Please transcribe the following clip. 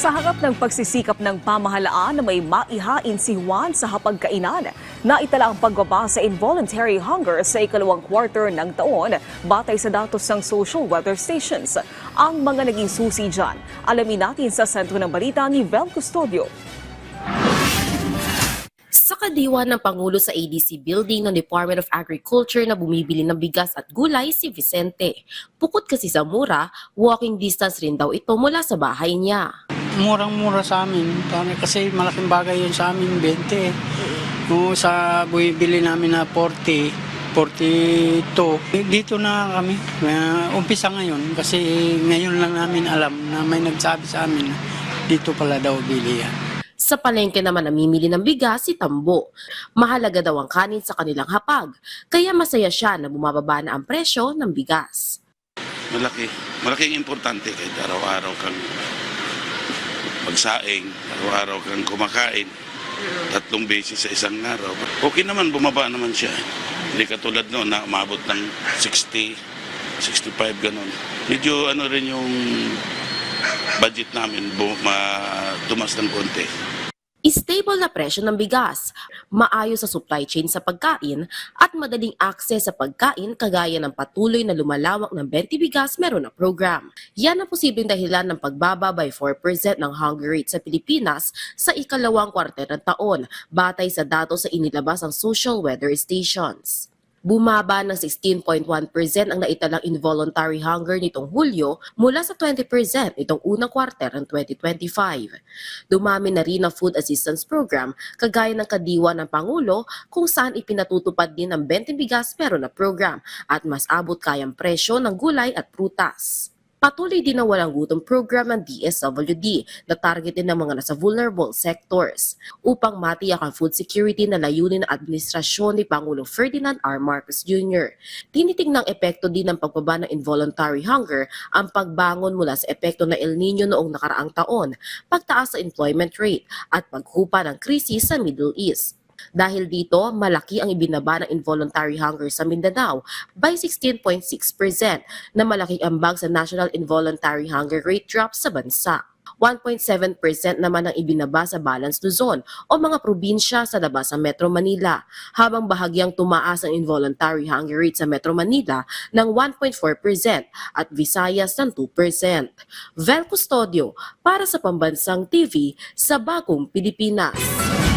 Sa harap ng pagsisikap ng pamahalaan na may maihain si Juan sa hapagkainan, naitala ang pagbaba sa involuntary hunger sa ikalawang quarter ng taon batay sa datos ng social weather stations. Ang mga naging susi dyan, alamin natin sa sentro ng balita ni Vel Custodio. Sa kadiwa ng Pangulo sa ADC Building ng Department of Agriculture na bumibili ng bigas at gulay si Vicente. Bukod kasi sa mura, walking distance rin daw ito mula sa bahay niya. Murang-mura sa amin, kasi malaking bagay yun sa amin, 20. Kung sa bumibili namin na 40, 42, dito na kami. Umpisa ngayon kasi ngayon lang namin alam na may nagsabi sa amin dito pala daw bili yan. Sa palengke naman namimili ng bigas si Tambo. Mahalaga daw ang kanin sa kanilang hapag, kaya masaya siya na bumababa na ang presyo ng bigas. Malaking importante kahit araw-araw kang magsaing, araw-araw kang kumakain, 3 beses sa isang araw. Okay naman, bumaba naman siya. Hindi katulad noon na umabot ng 60, 65 ganun. Medyo rin yung budget namin, tumas ng konti. Stable na presyo ng bigas, maayos sa supply chain sa pagkain at madaling akses sa pagkain kagaya ng patuloy na lumalawak ng 20 bigas meron na program. Yan ang posibleng dahilan ng pagbaba by 4% ng hunger rate sa Pilipinas sa ikalawang kwarter ng taon batay sa datos sa inilabas ng social weather stations. Bumaba ng 16.1% ang naitalang involuntary hunger nitong Hulyo mula sa 20% nitong unang kwarter ng 2025. Dumami na rin ang food assistance program kagaya ng kadiwa ng Pangulo kung saan ipinatutupad din ang 20 bigas meron na program at mas abot kayang presyo ng gulay at prutas. Patuloy din ang walang gutom program ng DSWD na targetin ng mga nasa vulnerable sectors upang matiyak ang food security na layunin ng administrasyon ni Pangulong Ferdinand R. Marcos Jr. Tinitingnang epekto din ng pagbaba ng involuntary hunger ang pagbangon mula sa epekto ng El Nino noong nakaraang taon, pagtaas sa employment rate at paghupa ng krisis sa Middle East. Dahil dito, malaki ang ibinaba ng involuntary hunger sa Mindanao by 16.6% na malaking ambag sa national involuntary hunger rate drop sa bansa. 1.7% naman ang ibinaba sa Balance Luzon o mga probinsya sa labas ng Metro Manila, habang bahagyang tumaas ang involuntary hunger rate sa Metro Manila ng 1.4% at Visayas ng 2%. Vel Custodio para sa Pambansang TV sa Bagong Pilipinas.